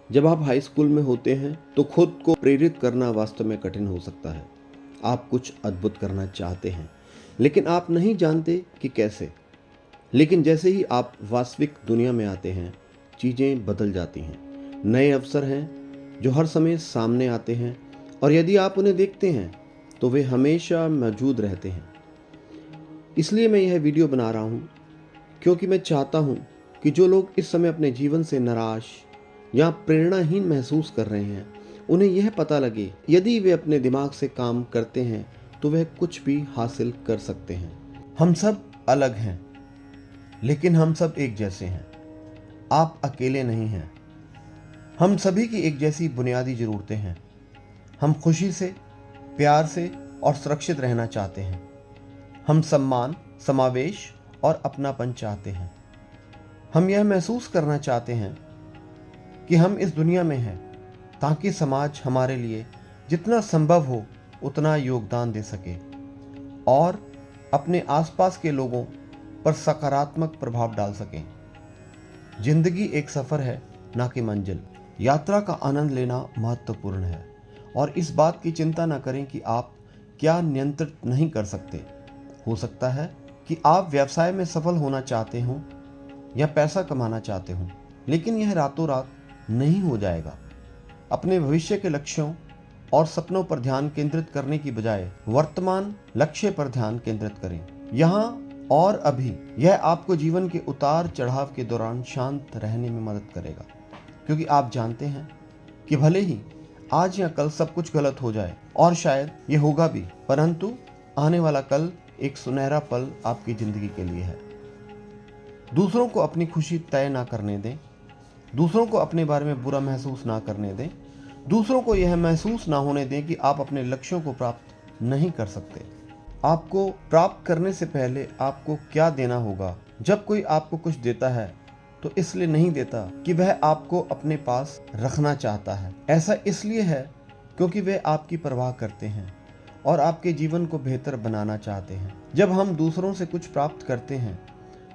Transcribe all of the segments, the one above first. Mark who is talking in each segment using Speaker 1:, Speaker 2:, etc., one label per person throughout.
Speaker 1: जब आप high school में होते हैं तो खुद को प्रेरित करना वास्तव में कठिन हो सकता है। आप कुछ अद्भुत करना चाहते हैं, लेकिन आप नहीं जानते कि कैसे। लेकिन जैसे ही आप वास्तविक दुनिया में आते हैं, चीज़ें बदल जाती हैं। नए अवसर हैं जो हर समय सामने आते हैं, और यदि आप उन्हें देखते हैं तो वे हमेशा मौजूद रहते हैं। इसलिए मैं यह वीडियो बना रहा हूँ, क्योंकि मैं चाहता हूँ कि जो लोग इस समय अपने जीवन से निराश या प्रेरणाहीन महसूस कर रहे हैं, उन्हें यह पता लगे यदि वे अपने दिमाग से काम करते हैं तो वह कुछ भी हासिल कर सकते हैं। हम सब अलग हैं, लेकिन हम सब एक जैसे हैं। आप अकेले नहीं हैं। हम सभी की एक जैसी बुनियादी ज़रूरतें हैं। हम खुशी से, प्यार से और सुरक्षित रहना चाहते हैं। हम सम्मान, समावेश और अपनापन चाहते हैं। हम यह महसूस करना चाहते हैं कि हम इस दुनिया में हैं ताकि समाज हमारे लिए जितना संभव हो उतना योगदान दे सके और अपने आसपास के लोगों पर सकारात्मक प्रभाव डाल सकें। जिंदगी एक सफ़र है, ना कि मंजिल। यात्रा का आनंद लेना महत्वपूर्ण है, और इस बात की चिंता न करें कि आप क्या नियंत्रित नहीं कर सकते। हो सकता है कि आप व्यवसाय में सफल होना चाहते हों या पैसा कमाना चाहते हों, लेकिन यह रातों रात नहीं हो जाएगा। अपने भविष्य के लक्ष्यों और सपनों पर ध्यान केंद्रित करने की बजाय वर्तमान लक्ष्य पर ध्यान केंद्रित करें। यहाँ और अभी यह आपको जीवन के उतार चढ़ाव के दौरान शांत रहने में मदद करेगा, क्योंकि आप जानते हैं कि भले ही आज या कल सब कुछ गलत हो जाए, और शायद ये होगा भी, परंतु आने वाला कल एक सुनहरा पल आपकी जिंदगी के लिए है। दूसरों को अपनी खुशी तय ना करने दें। दूसरों को अपने बारे में बुरा महसूस ना करने दें। दूसरों को यह महसूस ना होने दें कि आप अपने लक्ष्यों को प्राप्त नहीं कर सकते। आपको प्राप्त करने से पहले आपको क्या देना होगा। जब कोई आपको कुछ देता है तो इसलिए नहीं देता कि वह आपको अपने पास रखना चाहता है। ऐसा इसलिए है क्योंकि वे आपकी परवाह करते हैं और आपके जीवन को बेहतर बनाना चाहते हैं। जब हम दूसरों से कुछ प्राप्त करते हैं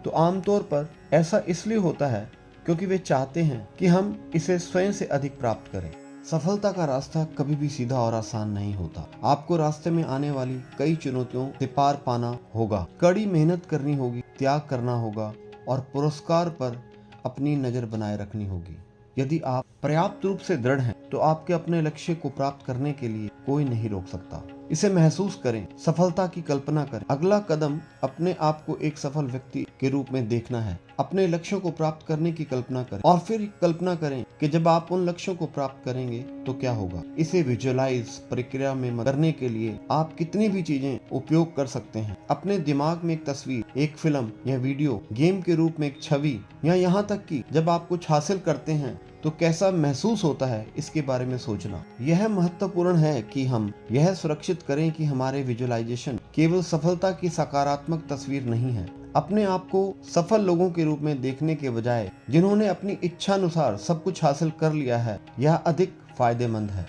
Speaker 1: तो आमतौर पर ऐसा इसलिए होता है क्योंकि वे चाहते हैं कि हम इसे स्वयं से अधिक प्राप्त करें। सफलता का रास्ता कभी भी सीधा और आसान नहीं होता। आपको रास्ते में आने वाली कई चुनौतियों से पार पाना होगा, कड़ी मेहनत करनी होगी, त्याग करना होगा और पुरस्कार पर अपनी नज़र बनाए रखनी होगी। यदि आप पर्याप्त रूप से दृढ़ हैं तो आपके अपने लक्ष्य को प्राप्त करने के लिए कोई नहीं रोक सकता। इसे महसूस करें, सफलता की कल्पना करें। अगला कदम अपने आप को एक सफल व्यक्ति के रूप में देखना है। अपने लक्ष्यों को प्राप्त करने की कल्पना करें और फिर कल्पना करें कि जब आप उन लक्ष्यों को प्राप्त करेंगे तो क्या होगा। इसे विजुअलाइज प्रक्रिया में करने के लिए आप कितनी भी चीजें उपयोग कर सकते हैं। अपने दिमाग में एक तस्वीर, एक फिल्म या वीडियो गेम के रूप में एक छवि, या यहाँ तक कि जब आप कुछ हासिल करते हैं तो कैसा महसूस होता है, इसके बारे में सोचना। यह महत्वपूर्ण है कि हम यह सुरक्षित करें कि हमारे विजुअलाइजेशन केवल सफलता की सकारात्मक तस्वीर नहीं है। अपने आप को सफल लोगों के रूप में देखने के बजाय जिन्होंने अपनी इच्छानुसार सब कुछ हासिल कर लिया है, यह अधिक फायदेमंद है।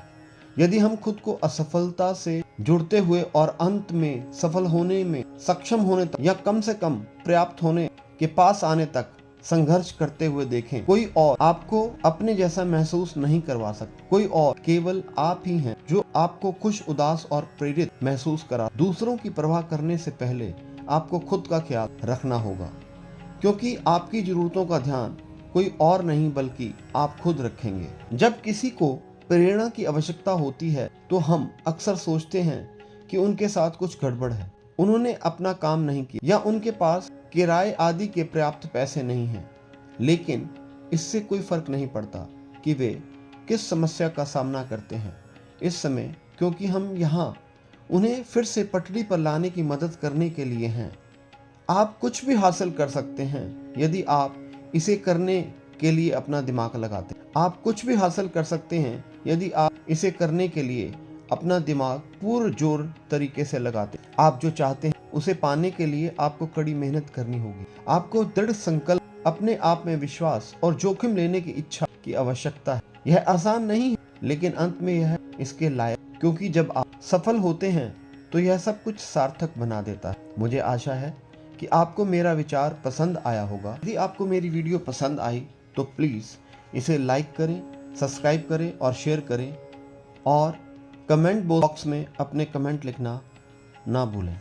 Speaker 1: यदि हम खुद को असफलता से जुड़ते हुए और अंत में सफल होने में सक्षम होने तक या कम से कम पर्याप्त होने के पास आने तक संघर्ष करते हुए देखें, कोई और आपको अपने जैसा महसूस नहीं करवा सकता। कोई और, केवल आप ही हैं जो आपको खुश, उदास और प्रेरित महसूस करा। दूसरों की परवाह करने से पहले आपको खुद का ख्याल रखना होगा, क्योंकि आपकी जरूरतों का ध्यान कोई और नहीं बल्कि आप खुद रखेंगे। जब किसी को प्रेरणा की आवश्यकता होती है तो हम अक्सर सोचते हैं कि उनके साथ कुछ गड़बड़ है, उन्होंने अपना काम नहीं किया या उनके पास किराए आदि के पर्याप्त पैसे नहीं हैं। लेकिन इससे कोई फर्क नहीं पड़ता कि वे किस समस्या का सामना करते हैं इस समय, क्योंकि हम यहाँ उन्हें फिर से पटरी पर लाने की मदद करने के लिए हैं। आप कुछ भी हासिल कर सकते हैं यदि आप इसे करने के लिए अपना दिमाग लगाते हैं। आप कुछ भी हासिल कर सकते हैं यदि आप इसे करने के लिए अपना दिमाग पुरजोर तरीके से लगाते हैं। आप जो चाहते हैं उसे पाने के लिए आपको कड़ी मेहनत करनी होगी। आपको दृढ़ संकल्प, अपने आप में विश्वास और जोखिम लेने की इच्छा की आवश्यकता है। यह आसान नहीं है, लेकिन अंत में यह इसके लायक, क्योंकि जब आप सफल होते हैं तो यह सब कुछ सार्थक बना देता है। मुझे आशा है कि आपको मेरा विचार पसंद आया होगा। यदि आपको मेरी वीडियो पसंद आई तो प्लीज़ इसे लाइक करें, सब्सक्राइब करें और शेयर करें और कमेंट बॉक्स में अपने कमेंट लिखना ना भूलें।